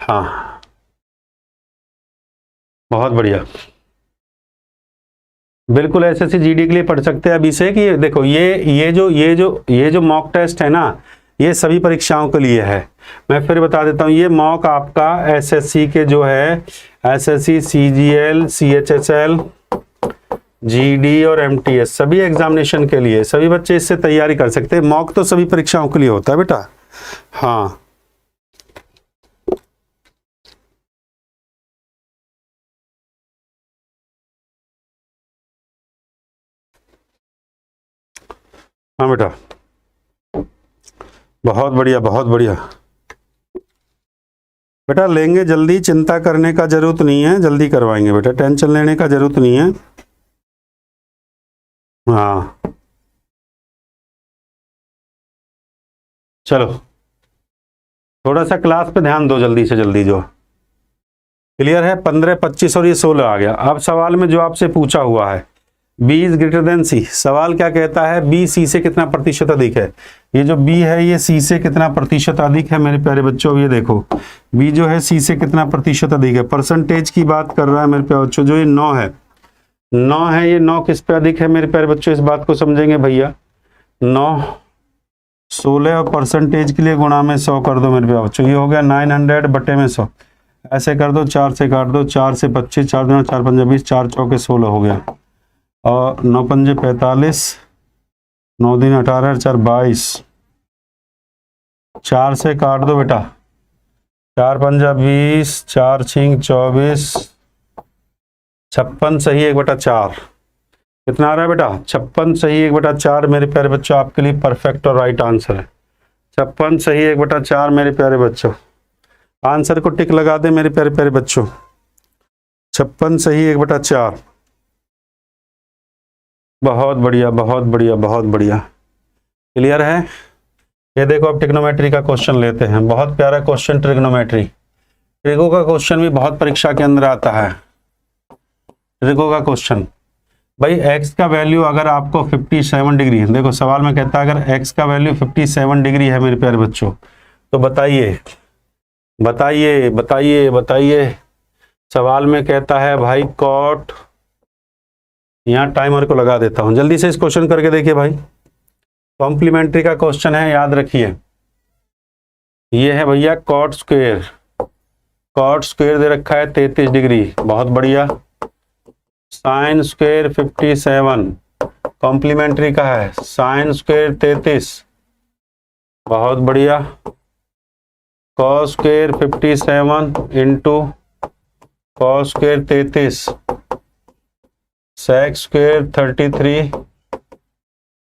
हाँ बहुत बढ़िया, बिल्कुल एसएससी जीडी के लिए पढ़ सकते हैं अभी से कि देखो ये जो मॉक टेस्ट है ना, ये सभी परीक्षाओं के लिए है। मैं फिर बता देता हूँ, ये मॉक आपका एसएससी के जो है, एसएससी सीजीएल सीएचएसएल जीडी और एमटीएस सभी एग्जामिनेशन के लिए, सभी बच्चे इससे तैयारी कर सकते हैं। मॉक तो सभी परीक्षाओं के लिए होता है बेटा। हाँ हाँ बेटा, बहुत बढ़िया बहुत बढ़िया बेटा, लेंगे जल्दी, चिंता करने का जरूरत नहीं है, जल्दी करवाएंगे बेटा, टेंशन लेने का जरूरत नहीं है। हाँ चलो थोड़ा सा क्लास पे ध्यान दो जल्दी से जल्दी, जो क्लियर है। 15 25 और ये 16 आ गया। अब सवाल में जो आपसे पूछा हुआ है B is greater than C, सवाल क्या कहता है, B C से कितना प्रतिशत अधिक है। ये जो B है ये C से कितना प्रतिशत अधिक है मेरे प्यारे बच्चों, ये देखो B जो है C से कितना प्रतिशत अधिक है, परसेंटेज की बात कर रहा है मेरे प्यारे बच्चों। जो ये 9 है, 9 है, ये 9 किस पे अधिक है मेरे प्यारे बच्चों, इस बात को समझेंगे भैया। 9 16 और परसेंटेज के लिए गुणा में 100 कर दो मेरे प्यारे बच्चों, ये हो गया 900 बटे में 100, ऐसे कर दो, 4 से काट दो, 4 से 25, 4 दूना 4 पंजा 20, 4 चौके 16 हो गया, और 9 पंजे 45, 9 दिन 18, 4 22, 4 से काट दो बेटा, 4 पंजा 20, 4 छिंग 24, 56 सही 1/4 कितना आ रहा है बेटा? 56 सही 1/4 मेरे प्यारे बच्चों आपके लिए परफेक्ट और राइट आंसर है। 56 सही 1/4 मेरे प्यारे बच्चों। आंसर को टिक लगा दे मेरे प्यारे प्यारे बच्चों। 56 सही 1/4। बहुत बढ़िया बहुत बढ़िया बहुत बढ़िया। क्लियर है? ये देखो अब ट्रिग्नोमेट्री का क्वेश्चन लेते हैं। बहुत प्यारा क्वेश्चन ट्रिग्नोमेट्री। ट्रिगो का क्वेश्चन भी बहुत परीक्षा के अंदर आता है। ट्रिगो का क्वेश्चन भाई x का वैल्यू अगर आपको 57 डिग्री है, देखो सवाल में कहता है अगर x का वैल्यू 57 डिग्री है मेरे प्यारे बच्चों, तो बताइए बताइए बताइए बताइए। सवाल में कहता है भाई कॉट, यहाँ टाइमर को लगा देता हूं, जल्दी से इस क्वेश्चन करके देखिए भाई। कॉम्प्लीमेंट्री का क्वेश्चन है, याद रखिए। ये है भैया कॉट स्क्वायर। कॉट स्क्वायर दे रखा है 33 डिग्री, बहुत बढ़िया। साइन स्क्वायर 57, कॉम्प्लीमेंट्री का है साइन स्क्वायर 33, बहुत बढ़िया। Cos square 57 into cos square 33, sec square 33,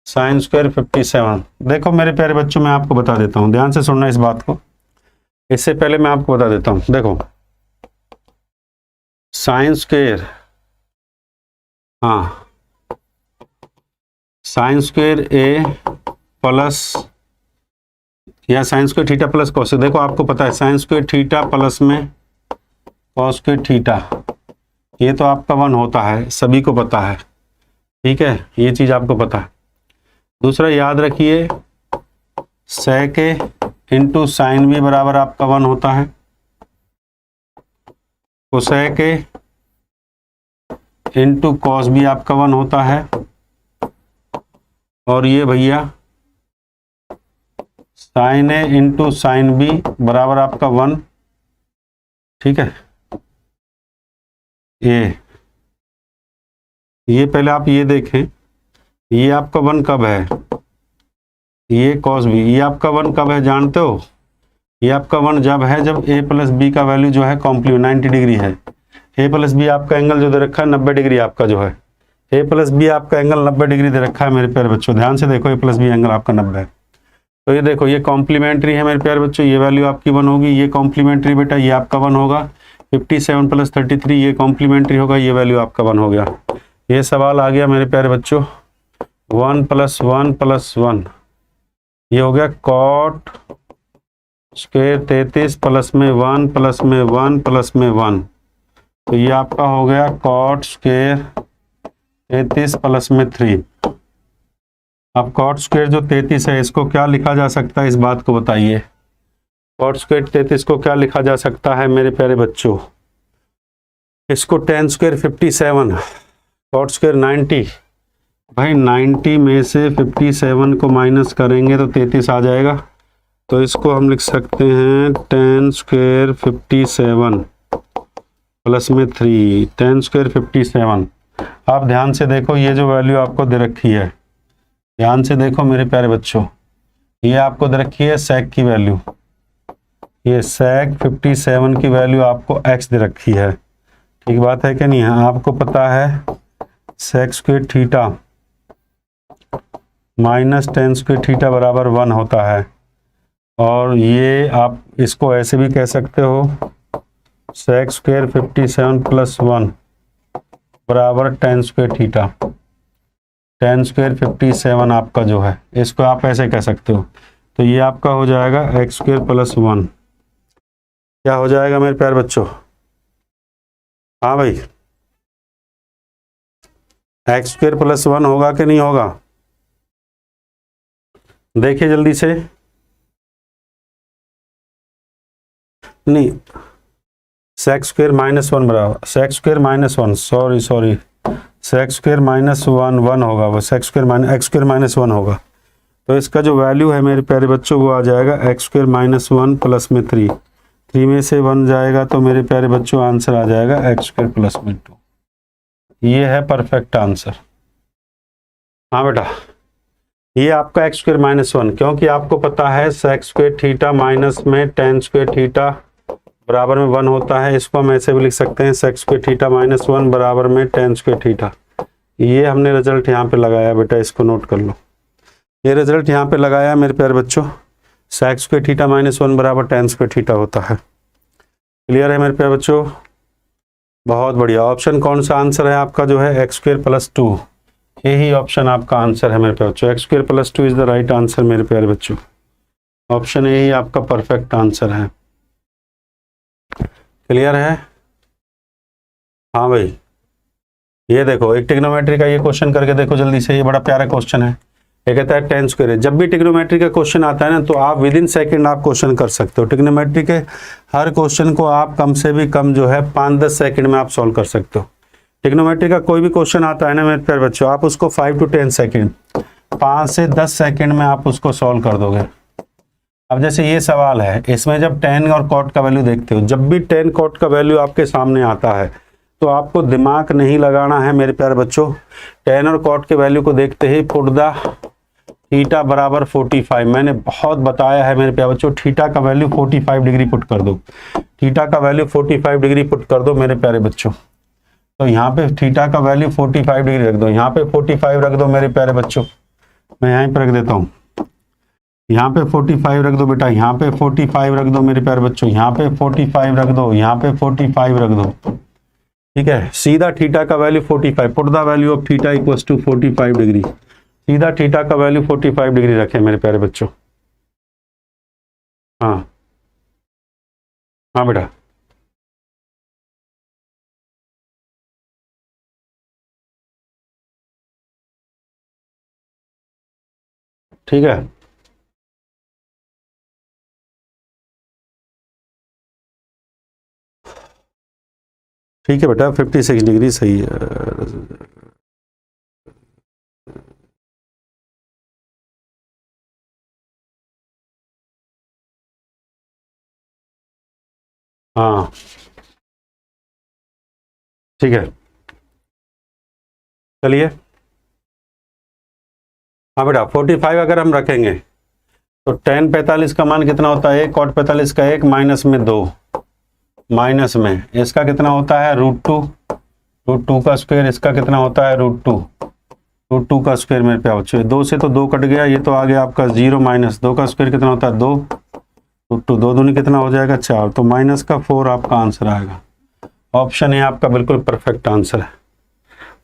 sine square 57। देखो मेरे प्यारे बच्चों मैं आपको बता देता हूं, ध्यान से सुनना इस बात को। इससे पहले मैं आपको बता देता हूं, देखो साइन स्क्वायर, हाँ साइन स्क्वायर ए प्लस या sine square theta plus cos, देखो आपको पता है साइन स्क्वायर थीटा प्लस में कॉस स्क्वायर थीटा, ये तो आपका 1 होता है, सभी को पता है, ठीक है, ये चीज आपको पता है। दूसरा याद रखिए sec A into sine B बराबर आपका 1 होता है, cosec A into cos B आपका 1 होता है, और ये भैया sine A into sine B बराबर आपका 1, ठीक है। ये पहले आप ये देखें, ये आपका 1 कब है, ये कॉस बी, ये आपका 1 कब है जानते हो? ये आपका 1 जब है जब a प्लस बी का वैल्यू जो है कॉम्प्लीमेंट 90 डिग्री है। a प्लस बी आपका एंगल जो दे रखा है 90 डिग्री आपका जो है, a प्लस बी आपका एंगल 90 डिग्री दे रखा है मेरे प्यारे बच्चों, ध्यान से देखो a प्लस बी एंगल आपका 90 है। तो ये देखो ये कॉम्प्लीमेंट्री है मेरे प्यारे बच्चों, ये वैल्यू आपकी 1 होगी, ये कॉम्प्लीमेंट्री बेटा ये आपका 1 होगा। 57 प्लस 33 ये कॉम्प्लीमेंट्री होगा, ये वैल्यू आपका 1 हो गया। ये सवाल आ गया मेरे प्यारे बच्चों 1 + 1 + 1, ये हो गया कॉट स्क्वायर 33 प्लस में 1 प्लस में 1 प्लस में 1, तो ये आपका हो गया कॉट स्क्वायर 33 प्लस में 3। अब कॉट स्क्वायर जो 33 है इसको क्या लिखा जा सकता है, इस बात को बताइए। कॉट स्क्वायर 33 को क्या लिखा जा सकता है मेरे प्यारे बच्चों? इसको tan स्क्वायर 57, कॉट स्क्वायर 90, भाई 90 में से 57 को माइनस करेंगे तो 33 आ जाएगा, तो इसको हम लिख सकते हैं tan स्क्वायर 57 प्लस में 3, tan स्क्वायर 57। आप ध्यान से देखो ये जो वैल्यू आपको दे रखी है, ध्यान से देखो मेरे प्यारे बच्चों, ये आपको दे रखी है सेक की वैल्यू, ये सेक 57 की वैल्यू आपको x दे रखी है, ठीक बात है कि नहीं है? आपको पता है sec square theta minus tan square theta बराबर 1 होता है, और ये आप इसको ऐसे भी कह सकते हो सेक स्क्वायर 57 प्लस 1 बराबर tan square theta. tan square 57 आपका जो है इसको आप ऐसे कह सकते हो, तो ये आपका हो जाएगा x स्क्वायर प्लस 1। क्या हो जाएगा मेरे प्यारे बच्चों? हाँ भाई x स्क्वायर प्लस 1 होगा कि नहीं होगा? देखिए जल्दी से, नहीं सेक स्क्वायर -1 बराबर sec square -1, sorry sec square -1 होगा, वो सेक स्क्वायर x स्क्वायर -1 होगा, तो इसका जो वैल्यू है मेरे प्यारे बच्चों वो आ जाएगा x स्क्वायर -1 प्लस में 3 में से 1 जाएगा, तो मेरे प्यारे बच्चों आंसर आ जाएगा x स्क्वायर प्लस में 2। ये है परफेक्ट आंसर। हाँ बेटा ये आपका x स्क्वायर -1, क्योंकि आपको पता है सेक स्क्वायर थीटा माइनस में tan स्क्वायर थीटा बराबर में 1 होता है, इसको हम ऐसे भी लिख सकते हैं sec स्क्वायर थीटा माइनस 1 बराबर में tan स्क्वायर थीटा। ये हमने रिजल्ट यहाँ पे लगाया बेटा, इसको नोट कर लो। ये रिजल्ट यहाँ पे लगाया मेरे प्यारे बच्चों, sec स्क्वायर थीटा माइनस 1 बराबर tan स्क्वायर थीटा होता है। क्लियर है मेरे प्यारे बच्चों? बहुत बढ़िया। ऑप्शन कौन सा आंसर है आपका जो है x स्क्वायर प्लस 2, यही ऑप्शन आपका आंसर है मेरे प्यारे बच्चों। x square plus 2 is the right answer मेरे प्यारे बच्चों। ऑप्शन यही आपका परफेक्ट आंसर है। क्लियर है? हाँ भाई, ये देखो एक ट्रिग्नोमेट्री का ये क्वेश्चन करके देखो जल्दी से, ये बड़ा प्यारा क्वेश्चन है। ये कहता है tan स्क्वायर। जब भी ट्रिग्नोमेट्री का क्वेश्चन आता है ना तो आप विद इन सेकेंड आप क्वेश्चन कर सकते हो। ट्रिग्नोमेट्री के हर क्वेश्चन को आप कम से भी कम जो है 5-10 सेकंड में आप सॉल्व कर सकते हो। ट्रिग्नोमेट्री का कोई भी क्वेश्चन आता है ना मेरे प्यारे बच्चों, आप उसको 5 to 10 सेकेंड, 5 से 10 सेकेंड में आप उसको सॉल्व कर दोगे। अब जैसे ये सवाल है, इसमें जब tan और cot का वैल्यू देखते हो, जब भी tan cot का वैल्यू आपके सामने आता है तो आपको दिमाग नहीं लगाना है मेरे प्यारे बच्चों। tan और cot के वैल्यू को देखते ही पुट द थीटा बराबर 45, मैंने बहुत बताया है मेरे प्यारे बच्चों, थीटा का वैल्यू 45 डिग्री पुट कर दो। थीटा का वैल्यू 45 डिग्री पुट कर दो मेरे प्यारे बच्चों। तो यहाँ पे थीटा का वैल्यू 45 डिग्री रख दो, यहाँ पे 45 रख दो मेरे प्यारे बच्चों। मैं यहीं पर रख देता हूँ, यहाँ पे 45 रख दो बेटा, यहाँ पे 45 रख दो मेरे प्यारे बच्चों, यहाँ पे 45 रख दो, यहाँ पे 45 रख दो। ठीक है, सीधा थीटा का value 45, put the value of theta equals to 45 degree. सीधा थीटा का वैल्यू 45 डिग्री रखें मेरे प्यारे बच्चों। हाँ हाँ बेटा, ठीक है। ठीक है बेटा, 56 डिग्री सही है। हाँ ठीक है, चलिए। हाँ बेटा, 45 अगर हम रखेंगे तो tan 45 का मान कितना होता है? cot 45 का 1 माइनस में 2, माइनस में इसका कितना होता है? √2 का स्क्वायर, इसका कितना होता है? √2 का स्क्वायर मेरे प्यारे बच्चों। 2 से तो 2 कट गया, ये तो आ गया आपका 0 माइनस 2 का स्क्वायर कितना होता है? 2 √2, 2 दूनी कितना हो जाएगा? 4, तो माइनस का 4 आपका आंसर आएगा। ऑप्शन है आपका बिल्कुल परफेक्ट आंसर है।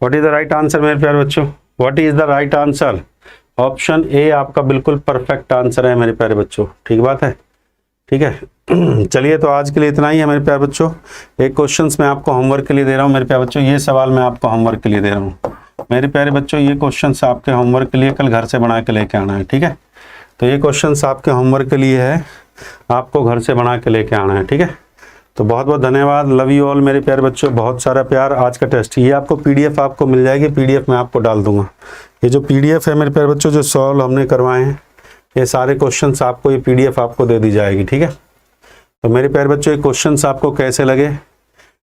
What is the right answer मेरे प्यारे बच्चों? What is the right answer? Option A आपका बिल्कुल परफेक्ट आंसर है मेरे प्यारे बच्चों। ठीक बात है, ठीक है। चलिए, तो आज के लिए इतना ही है मेरे प्यारे बच्चों। एक क्वेश्चंस मैं आपको होमवर्क के लिए दे रहा हूँ मेरे प्यारे बच्चों, ये सवाल मैं आपको होमवर्क के लिए दे रहा हूँ मेरे प्यारे बच्चों। ये क्वेश्चंस आपके होमवर्क के लिए कल घर से बना के लेके आना है, ठीक है। तो ये क्वेश्चंस आपके होमवर्क के लिए है, आपको घर से बना के लेके आना है, ठीक है। तो बहुत बहुत धन्यवाद, लव यू ऑल मेरे प्यारे बच्चों, बहुत सारा प्यार। आज का टेस्ट ये आपको PDF आपको मिल जाएगी, PDF में आपको डाल दूंगा। ये जो PDF है मेरे प्यारे बच्चों, जो सॉल्व हमने करवाए हैं, ये सारे क्वेश्चंस आपको ये PDF आपको दे दी जाएगी, ठीक है। तो मेरे प्यारे बच्चों, ये क्वेश्चंस आपको कैसे लगे?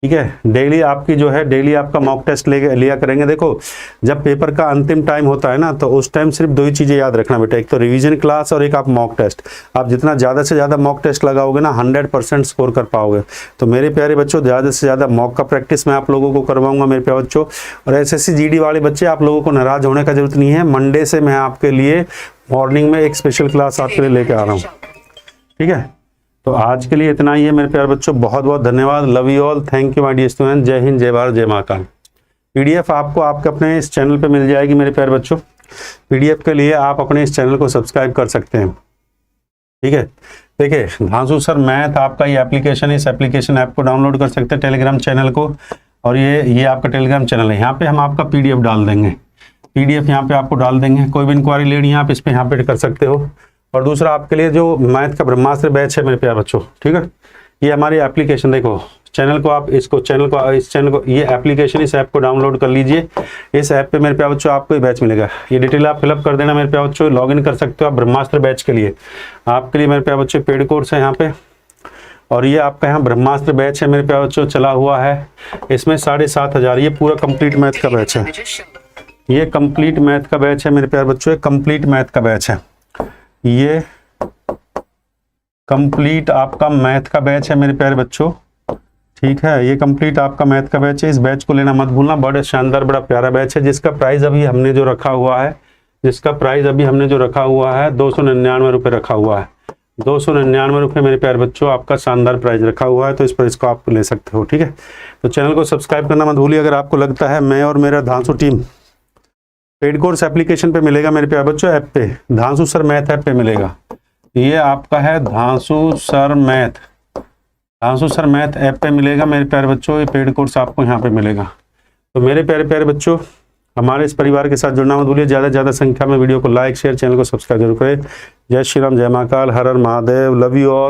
ठीक है, डेली आपकी जो है, डेली आपका मॉक टेस्ट लिया करेंगे। देखो, जब पेपर का अंतिम टाइम होता है ना, तो उस टाइम सिर्फ 2 ही चीज़ें याद रखना बेटा, एक तो रिवीजन क्लास और एक आप मॉक टेस्ट। आप जितना ज़्यादा से ज़्यादा मॉक टेस्ट लगाओगे ना, 100% स्कोर कर पाओगे। तो मेरे प्यारे बच्चों, ज़्यादा से ज़्यादा मॉक का प्रैक्टिस मैं आप लोगों को करवाऊंगा मेरे प्यारे बच्चों। और SSC GD वाले बच्चे, आप लोगों को नाराज़ होने का जरूरत नहीं है। मंडे से मैं आपके लिए मॉर्निंग में एक स्पेशल क्लास आपके लिए लेके आ रहा हूँ, ठीक है। तो आज के लिए इतना ही है मेरे प्यारे बच्चों, बहुत बहुत धन्यवाद, love you all, thank you my dear student. जय हिंद, जय भारत, जय महाकाल। PDF आपको आपके अपने इस चैनल पे मिल जाएगी मेरे प्यारे बच्चों। PDF के लिए आप अपने इस चैनल को सब्सक्राइब कर सकते हैं, ठीक है। देखिए, धांसू सर मैथ आपका ये एप्लीकेशन है, इस एप्लीकेशन ऐप को डाउनलोड कर सकते हैं, टेलीग्राम चैनल को। और ये आपका टेलीग्राम चैनल है, यहाँ पे हम आपका PDF डाल देंगे, PDF यहाँ पे आपको डाल देंगे। कोई भी इंक्वायरी लेनी है आप इस पे यहाँ पे कर सकते हो। और दूसरा, आपके लिए जो मैथ का ब्रह्मास्त्र बैच है मेरे प्यारे बच्चों, ठीक है, ये हमारी एप्लीकेशन, देखो चैनल को आप इस चैनल को ये एप्लीकेशन, इस ऐप को डाउनलोड कर लीजिए। इस ऐप पे मेरे प्यारे बच्चों आपको बैच मिलेगा, ये डिटेल आप फिलअप कर देना मेरे प्यारे बच्चों, लॉगिन कर सकते हो आप ब्रह्मास्त्र बैच के लिए। आपके लिए मेरे प्यारे बच्चों पेड कोर्स है यहाँ पे, और ये आपका यहाँ ब्रह्मास्त्र बैच है मेरे प्यारे बच्चों, चला हुआ है। इसमें 7,500, ये पूरा कंप्लीट मैथ का बैच है, ये कंप्लीट मैथ का बैच है मेरे प्यारे बच्चों, कंप्लीट मैथ का बैच है, ये कंप्लीट आपका मैथ का बैच है मेरे प्यारे बच्चों, ठीक है। ये कंप्लीट आपका मैथ का बैच है, इस बैच को लेना मत भूलना। बड़ा शानदार बड़ा प्यारा बैच है, जिसका प्राइस अभी हमने जो रखा हुआ है 299 रुपये रखा हुआ है। 299 रुपये मेरे प्यारे बच्चों आपका शानदार प्राइस रखा हुआ है, तो इस प्राइस को आप ले सकते हो, ठीक है। तो चैनल को सब्सक्राइब करना मत भूलिए। अगर आपको लगता है मैं और मेरा धांसू टीम पेड कोर्स एप्लीकेशन पे मिलेगा मेरे प्यारे बच्चों, ऐप पे धांसू सर मैथ ऐप पे मिलेगा। ये आपका है धांसू सर मैथ ऐप पे मिलेगा मेरे प्यारे बच्चों। ये पेड कोर्स आपको यहाँ पे मिलेगा। तो मेरे प्यारे प्यारे बच्चों, हमारे इस परिवार के साथ जुड़ना मत भूलिए। ज़्यादा से ज़्यादा संख्या में वीडियो को लाइक शेयर, चैनल को सब्सक्राइब जरूर करें। जय श्री राम, जय महाकाल, हर हर महादेव, लव यू ऑल।